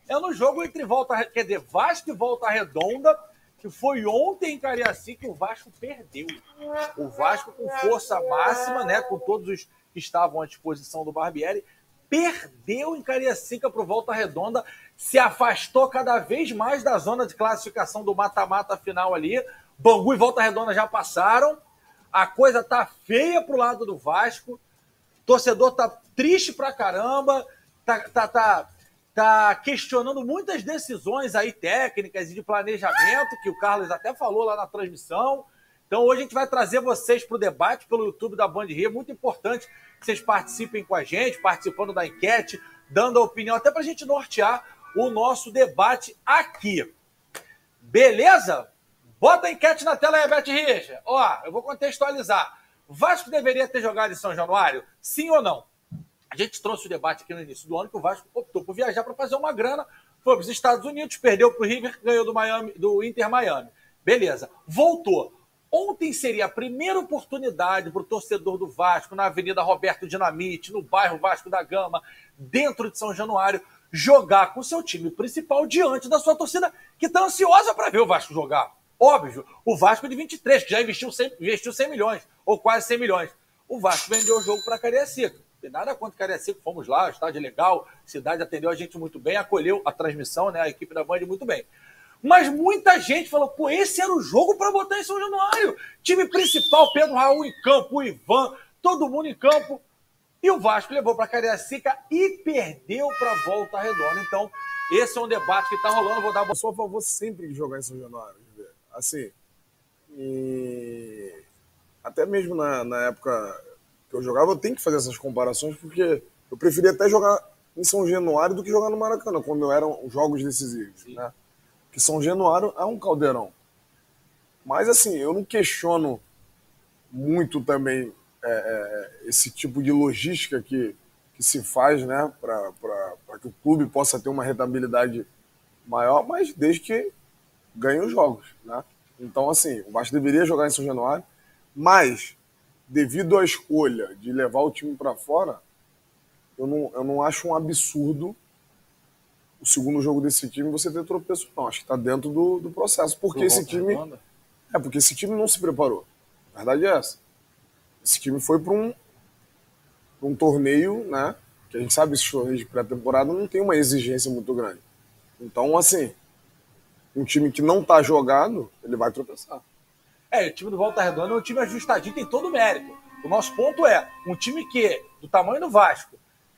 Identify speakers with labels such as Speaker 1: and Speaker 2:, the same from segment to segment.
Speaker 1: é no jogo entre Vasco e Volta Redonda, que foi ontem em Cariacica que o Vasco perdeu. O Vasco com força máxima, né, com todos os que estavam à disposição do Barbieri, perdeu em Cariacica para o Volta Redonda, se afastou cada vez mais da zona de classificação do mata-mata final ali. Bangu e Volta Redonda já passaram. A coisa tá feia pro lado do Vasco. O torcedor tá triste pra caramba. Tá questionando muitas decisões aí técnicas e de planejamento, que o Carlos até falou lá na transmissão. Então hoje a gente vai trazer vocês para o debate pelo YouTube da Band Rio. É muito importante que vocês participem com a gente, participando da enquete, dando a opinião, até para a gente nortear o nosso debate aqui. Beleza? Bota a enquete na tela aí, Beth Richa. Ó, eu vou contextualizar. O Vasco deveria ter jogado em São Januário? Sim ou não? A gente trouxe o debate aqui no início do ano que o Vasco optou por viajar para fazer uma grana, foi para os Estados Unidos, perdeu para o River, ganhou do Inter Miami. Beleza. Voltou. Ontem seria a primeira oportunidade para o torcedor do Vasco, na Avenida Roberto Dinamite, no bairro Vasco da Gama, dentro de São Januário, jogar com seu time principal diante da sua torcida, que está ansiosa para ver o Vasco jogar. Óbvio, o Vasco de 23, que já investiu 100 milhões, ou quase 100 milhões. O Vasco vendeu o jogo para Cariacica. Não tem nada contra Cariacica, fomos lá, estádio legal, a cidade atendeu a gente muito bem, acolheu a transmissão, né, a equipe da Band muito bem. Mas muita gente falou, pô, esse era o jogo para botar em São Januário. Time principal, Pedro Raul em campo, o Ivan, todo mundo em campo. E o Vasco levou para Cariacica e perdeu para Volta Redonda. Então, esse é um debate que está rolando. Vou dar...
Speaker 2: Eu sou a favor sempre de jogar em São Januário. Assim, e até mesmo na época que eu jogava, eu tenho que fazer essas comparações, porque eu preferia até jogar em São Januário do que jogar no Maracanã, quando eram jogos decisivos, né? Porque São Januário é um caldeirão. Mas, assim, eu não questiono muito também esse tipo de logística que se faz, né, para que o clube possa ter uma rentabilidade maior, mas desde que ganhe os jogos, né? Então, assim, o Vasco deveria jogar em São Januário, mas, devido à escolha de levar o time para fora, eu não acho um absurdo o segundo jogo desse time você ter tropeço, não. Acho que está dentro do processo, porque esse time... porque esse time não se preparou. A verdade é essa. Esse time foi para um torneio, né? Que a gente sabe que esses torneios de pré-temporada não tem uma exigência muito grande. Então, assim, um time que não está jogado, ele vai tropeçar.
Speaker 1: O time do Volta Redonda é um time ajustadinho, tem todo o mérito. O nosso ponto é, um time que, do tamanho do Vasco,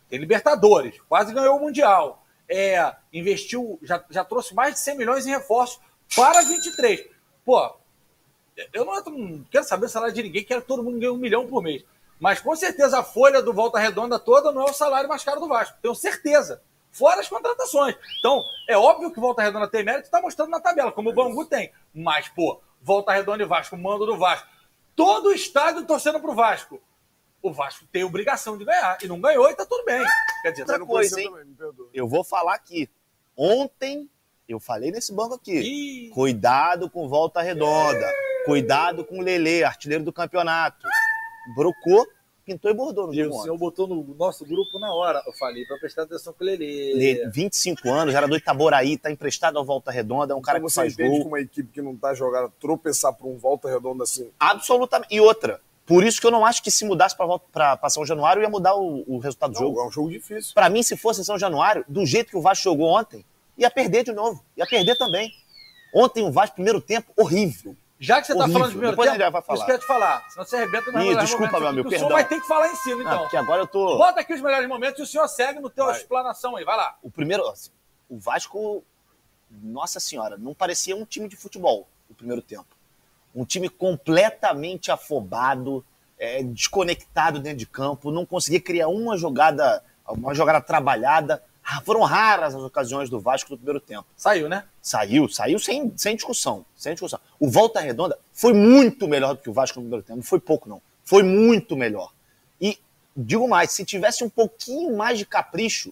Speaker 1: tem Libertadores, quase ganhou o Mundial, investiu, já trouxe mais de 100 milhões em reforços para 23. Pô, eu não quero saber o salário de ninguém, quero que todo mundo ganhe 1 milhão por mês. Mas com certeza a folha do Volta Redonda toda não é o salário mais caro do Vasco, tenho certeza. Fora as contratações. Então, é óbvio que o Volta Redonda tem mérito e está mostrando na tabela, como o Bangu tem. Mas, pô, Volta Redonda e Vasco, mando do Vasco. Todo o estádio torcendo pro Vasco. O Vasco tem obrigação de ganhar. E não ganhou e tá tudo bem. Quer dizer,
Speaker 3: outra coisa, hein? Eu vou falar aqui. Ontem, eu falei nesse banco aqui. Cuidado com Volta Redonda. Cuidado com o Lelê, artilheiro do campeonato. Brocou, pintou e bordou no jogo.
Speaker 1: O senhor botou no nosso grupo na hora. Eu falei pra prestar atenção com o Lelê.
Speaker 3: 25 anos, era do Itaboraí, tá emprestado ao Volta Redonda, é um cara que faz gol. Você entende
Speaker 2: que uma equipe que não tá jogada tropeçar por um Volta Redonda assim?
Speaker 3: Absolutamente. E outra, por isso que eu não acho que se mudasse pra São Januário ia mudar o resultado do jogo.
Speaker 2: É um jogo difícil.
Speaker 3: Pra mim, se fosse São Januário, do jeito que o Vasco jogou ontem, ia perder de novo. Ia perder também. Ontem o Vasco, primeiro tempo, horrível.
Speaker 1: Já que você está falando de primeiro tempo,
Speaker 3: vai falar.
Speaker 1: Isso que eu ia te falar. Senão você arrebenta
Speaker 3: no desculpa, meu amigo, perdão.
Speaker 1: O senhor vai ter que falar em cima, então.
Speaker 3: Porque agora eu tô...
Speaker 1: Bota aqui os melhores momentos e o senhor segue no teu explanação aí. Vai lá.
Speaker 3: O primeiro... O Vasco, nossa senhora, não parecia um time de futebol no primeiro tempo. Um time completamente afobado, desconectado dentro de campo, não conseguia criar uma jogada trabalhada. Foram raras as ocasiões do Vasco no primeiro tempo.
Speaker 1: Saiu, né?
Speaker 3: Saiu sem discussão. O Volta Redonda foi muito melhor do que o Vasco no primeiro tempo. Não foi pouco, não. Foi muito melhor. E, digo mais, se tivesse um pouquinho mais de capricho,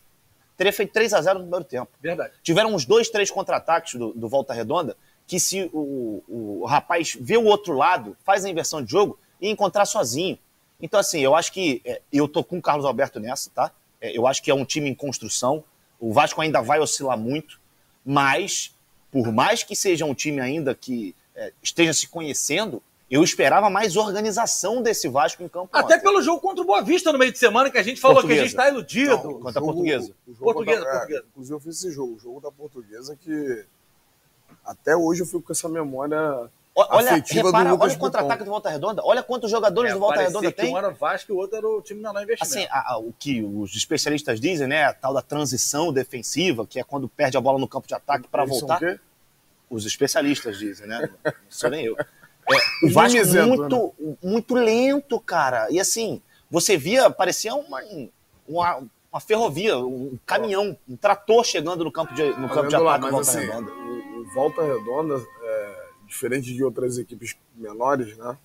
Speaker 3: teria feito 3-0 no primeiro tempo.
Speaker 1: Verdade.
Speaker 3: Tiveram uns 2, 3 contra-ataques do Volta Redonda, que se o rapaz vê o outro lado, faz a inversão de jogo, ia encontrar sozinho. Então, assim, eu acho que... eu tô com o Carlos Alberto nessa, tá? Eu acho que é um time em construção. O Vasco ainda vai oscilar muito, mas por mais que seja um time ainda que esteja se conhecendo, eu esperava mais organização desse Vasco em campo.
Speaker 1: Até pelo jogo contra o Boa Vista no meio de semana, que a gente falou que a gente está iludido.
Speaker 3: Não, contra a Portuguesa.
Speaker 1: Portuguesa.
Speaker 2: Inclusive eu fiz esse jogo, o jogo da Portuguesa, que até hoje eu fico com essa memória afetiva do Lucas
Speaker 3: olha o contra-ataque do Volta Redonda, olha quantos jogadores do Volta Redonda tem.
Speaker 1: Um era o Vasco e o outro era o time menor investimento.
Speaker 3: Assim, o que os especialistas dizem, né, a tal da transição defensiva, que é quando perde a bola no campo de ataque para voltar. São o quê? Os especialistas dizem, né? Não sou nem eu. O Vasco muito lento, cara. E assim, você via, parecia uma ferrovia, um caminhão, um trator chegando no campo de ataque do Volta Redonda.
Speaker 2: O Volta Redonda, diferente de outras equipes menores, né?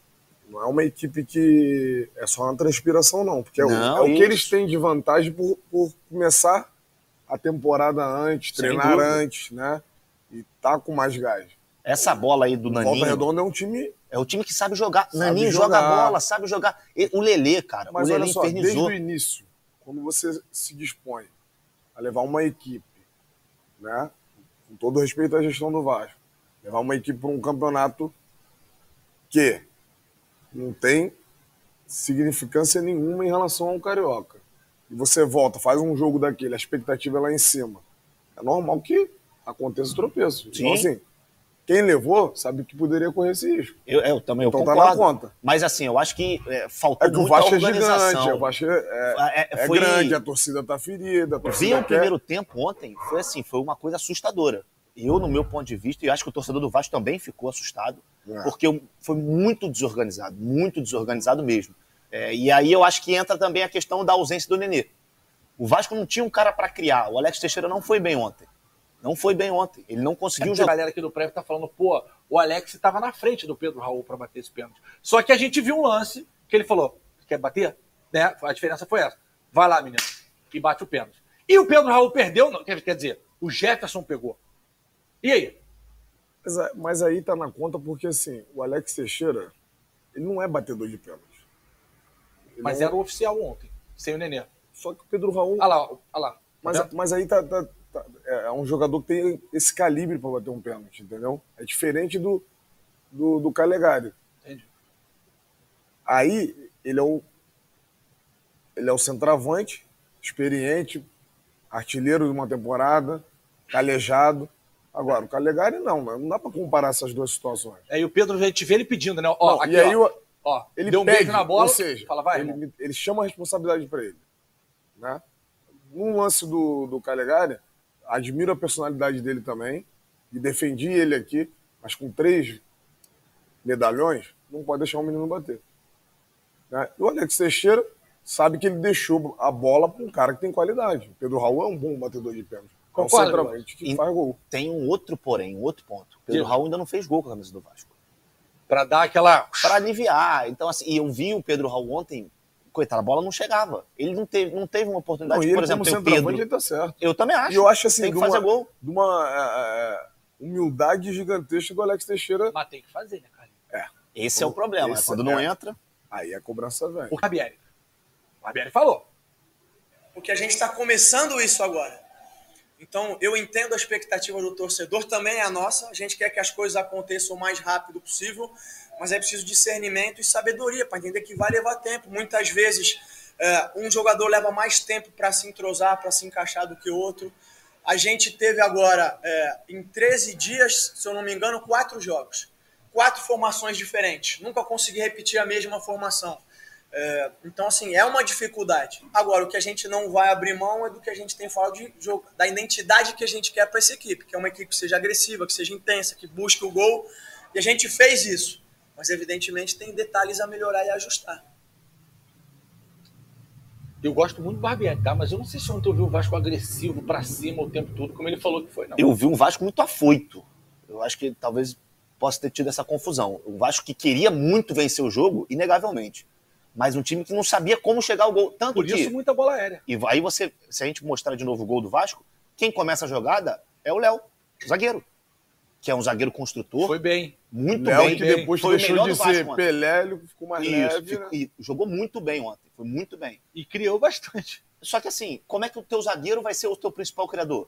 Speaker 2: Não é uma equipe que é só na transpiração, não. Porque o que eles têm de vantagem por começar a temporada antes, treinar antes, né? E tá com mais gás.
Speaker 3: Essa bola aí do Naninho...
Speaker 2: Volta Redonda é um time...
Speaker 3: É o time que sabe jogar. Naninho joga bola, sabe jogar. O Lelê, cara.
Speaker 2: Mas
Speaker 3: o Lelê
Speaker 2: olha só,
Speaker 3: infernizou.
Speaker 2: desde o início, quando você se dispõe a levar uma equipe, né? Com todo respeito à gestão do Vasco, levar uma equipe para um campeonato que não tem significância nenhuma em relação ao Carioca. E você volta, faz um jogo daquele, a expectativa é lá em cima. É normal que aconteça tropeço.
Speaker 3: Sim.
Speaker 2: Então, assim, quem levou sabe que poderia correr esse risco.
Speaker 3: Eu também
Speaker 2: então
Speaker 3: concordo.
Speaker 2: Tá na conta.
Speaker 3: Mas assim, eu acho que faltou
Speaker 2: muito
Speaker 3: muita
Speaker 2: O
Speaker 3: organização.
Speaker 2: Vasco é gigante, o Vasco é grande, a torcida tá ferida.
Speaker 3: Ver o primeiro tempo ontem foi uma coisa assustadora. Eu, no meu ponto de vista, e acho que o torcedor do Vasco também ficou assustado, porque foi muito desorganizado mesmo. E aí eu acho que entra também a questão da ausência do Nenê. O Vasco não tinha um cara para criar. O Alex Teixeira não foi bem ontem. Ele não conseguiu jogar.
Speaker 1: A galera aqui do prédio tá falando, o Alex estava na frente do Pedro Raul para bater esse pênalti. Só que a gente viu um lance que ele falou, quer bater? Né? A diferença foi essa. Vai lá, menino. E bate o pênalti. E o Pedro Raul perdeu, quer dizer, o Jefferson pegou. E aí?
Speaker 2: Mas aí tá na conta porque, assim, o Alex Teixeira, ele não é batedor de pênalti.
Speaker 1: Mas era o oficial ontem, sem o Nenê.
Speaker 2: Só que o Pedro Raul...
Speaker 1: Olha lá.
Speaker 2: Mas aí é um jogador que tem esse calibre para bater um pênalti, entendeu? É diferente do Calegari.
Speaker 1: Entendi.
Speaker 2: Aí, ele é o centroavante, experiente, artilheiro de uma temporada, calejado. Agora, o Calegari não dá para comparar essas duas situações.
Speaker 1: Aí o Pedro, a gente vê ele pedindo, né? Ele deu um beijo na bola,
Speaker 2: ou seja,
Speaker 1: fala, vai,
Speaker 2: ele chama a responsabilidade para ele. Né? Num lance do Calegari, admiro a personalidade dele também, e defendi ele aqui, mas com 3 medalhões, não pode deixar o menino bater. Né? E o Alex Teixeira sabe que ele deixou a bola para um cara que tem qualidade. O Pedro Raul é um bom batedor de pênalti. É um centroavante que faz gol.
Speaker 3: Tem um outro ponto. O Pedro Raul ainda não fez gol com a camisa do Vasco.
Speaker 1: Para dar aquela...
Speaker 3: Para aliviar. Então, assim, eu vi o Pedro Raul ontem, coitado, a bola não chegava. Ele não teve uma oportunidade. Por exemplo, tem o Pedro.
Speaker 2: Ele tá certo.
Speaker 3: Eu também acho.
Speaker 2: E eu acho assim,
Speaker 3: tem que fazer gol.
Speaker 2: De uma humildade gigantesca do Alex Teixeira.
Speaker 1: Mas tem que fazer, né, cara?
Speaker 3: Esse é o problema. Quando não entra...
Speaker 2: Aí a cobrança vem.
Speaker 1: O Barbieri falou.
Speaker 4: Porque a gente está começando isso agora. Então, eu entendo a expectativa do torcedor, também é a nossa. A gente quer que as coisas aconteçam o mais rápido possível, mas é preciso discernimento e sabedoria para entender que vai levar tempo. Muitas vezes, um jogador leva mais tempo para se entrosar, para se encaixar do que o outro. A gente teve agora, em 13 dias, se eu não me engano, 4 jogos. 4 formações diferentes. Nunca consegui repetir a mesma formação. Então, assim, é uma dificuldade. Agora, o que a gente não vai abrir mão é do que a gente tem falado de jogo, da identidade que a gente quer para essa equipe, que é uma equipe que seja agressiva, que seja intensa, que busque o gol. E a gente fez isso. Mas, evidentemente, tem detalhes a melhorar e ajustar.
Speaker 1: Eu gosto muito do Barbieri, tá? Mas eu não sei se ontem eu vi o Vasco agressivo para cima o tempo todo, como ele falou que foi, não.
Speaker 3: Eu vi um Vasco muito afoito. Eu acho que talvez possa ter tido essa confusão. Um Vasco que queria muito vencer o jogo, inegavelmente. Mas um time que não sabia como chegar ao gol. Tanto
Speaker 1: Por isso, muita bola aérea.
Speaker 3: E aí se a gente mostrar de novo o gol do Vasco, quem começa a jogada é o Léo, o zagueiro. Que é um zagueiro construtor.
Speaker 1: Foi bem.
Speaker 3: Muito
Speaker 2: Léo,
Speaker 3: bem.
Speaker 2: que depois
Speaker 3: foi
Speaker 2: deixou
Speaker 3: o melhor
Speaker 2: de
Speaker 3: do Vasco
Speaker 2: ser Pelé, ele ficou mais leve. Né?
Speaker 3: E jogou muito bem ontem. Foi muito bem.
Speaker 1: E criou bastante.
Speaker 3: Só que assim, como é que o teu zagueiro vai ser o teu principal criador?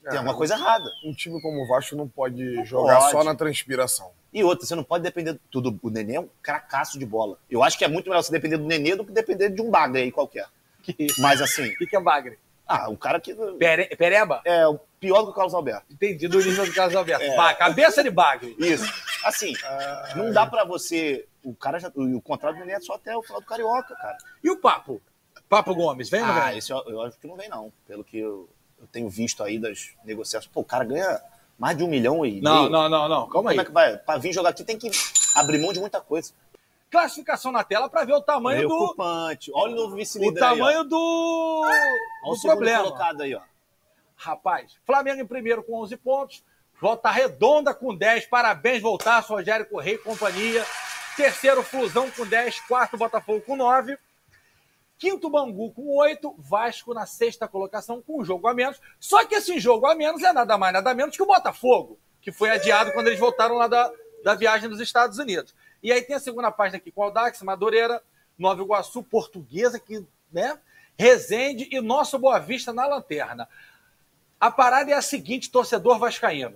Speaker 3: Tem alguma coisa errada.
Speaker 2: Um time como o Vasco não pode jogar só na transpiração.
Speaker 3: E outra, você não pode depender tudo. O Nenê é um cracaço de bola. Eu acho que é muito melhor você depender do Nenê do que depender de um bagre aí qualquer. Mas assim...
Speaker 1: O que é bagre?
Speaker 3: O cara que...
Speaker 1: Pereba?
Speaker 3: É, o pior do que o Carlos Alberto.
Speaker 1: Entendi, do nível do Carlos Alberto. Cabeça de bagre.
Speaker 3: Isso. Assim, não dá pra você... O contrato do Nenê é só até o final do Carioca, cara.
Speaker 1: E o Papo? Papo Gomes, vem ou não vem?
Speaker 3: Esse eu acho que não vem, não. Pelo que eu tenho visto aí das negociações. Pô, o cara ganha mais de 1,5 milhão.
Speaker 1: Não. Calma aí.
Speaker 3: Como é que vai? Pra vir jogar aqui tem que abrir mão de muita coisa.
Speaker 1: Classificação na tela para ver o tamanho
Speaker 3: preocupante. Olha o novo vice-líder.
Speaker 1: O tamanho do problema.
Speaker 3: Colocado aí, ó.
Speaker 1: Rapaz, Flamengo em primeiro com 11 pontos. Volta Redonda com 10. Parabéns, Voltaço, Rogério Correia e companhia. Terceiro, Flusão com 10. Quarto, Botafogo com 9. Quinto, Bangu com 8. Vasco na sexta colocação com um jogo a menos. Só que esse jogo a menos é nada mais, nada menos que o Botafogo, que foi adiado quando eles voltaram lá da viagem dos Estados Unidos. E aí tem a segunda página aqui com o Audax, Madureira, Nova Iguaçu, Portuguesa, que, né? Resende e nosso Boa Vista na lanterna. A parada é a seguinte, torcedor vascaíno.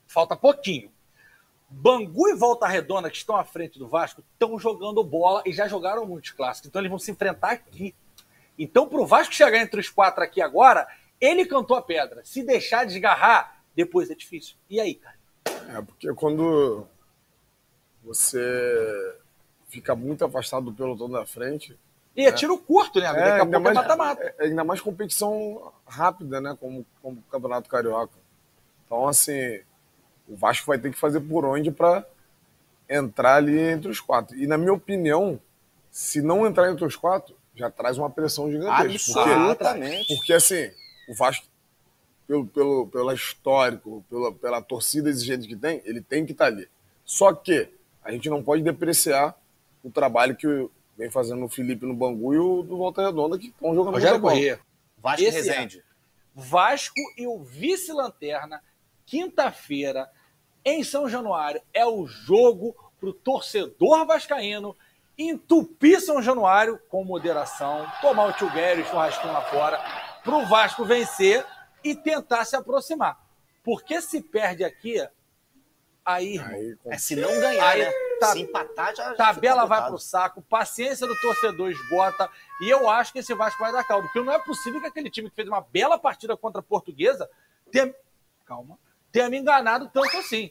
Speaker 1: Falta pouquinho. Bangu e Volta Redonda, que estão à frente do Vasco, estão jogando bola e já jogaram muitos clássicos. Então eles vão se enfrentar aqui. Então, para o Vasco chegar entre os 4 aqui agora, ele cantou a pedra. Se deixar desgarrar, depois é difícil. E aí, cara?
Speaker 2: Porque quando você fica muito afastado do pelotão da frente...
Speaker 1: E é tiro curto, né? Daqui a pouco é mata-mata.
Speaker 2: Ainda mais competição rápida, né? Como o Campeonato Carioca. Então, assim, o Vasco vai ter que fazer por onde para entrar ali entre os 4. E, na minha opinião, se não entrar entre os 4, já traz uma pressão gigantesca.
Speaker 3: Absolutamente.
Speaker 2: Porque assim, o Vasco, pelo histórico, pela torcida exigente que tem, ele tem que estar ali. Só que a gente não pode depreciar o trabalho que vem fazendo o Felipe no Bangu e o do Volta Redonda, que estão jogando
Speaker 1: Rogério Correia.
Speaker 3: Vasco e Resende.
Speaker 1: Vasco e o vice-lanterna, quinta-feira, em São Januário. É o jogo pro torcedor vascaíno entupir São Januário com moderação, tomar o tio Guerre, o churrasquinho lá fora, pro Vasco vencer e tentar se aproximar. Porque se perde aqui, aí
Speaker 3: se não ganhar, né? Se empatar, já
Speaker 1: tabela vai pro saco, paciência do torcedor esgota, e eu acho que esse Vasco vai dar caldo, porque não é possível que aquele time que fez uma bela partida contra a Portuguesa tenha me enganado tanto assim.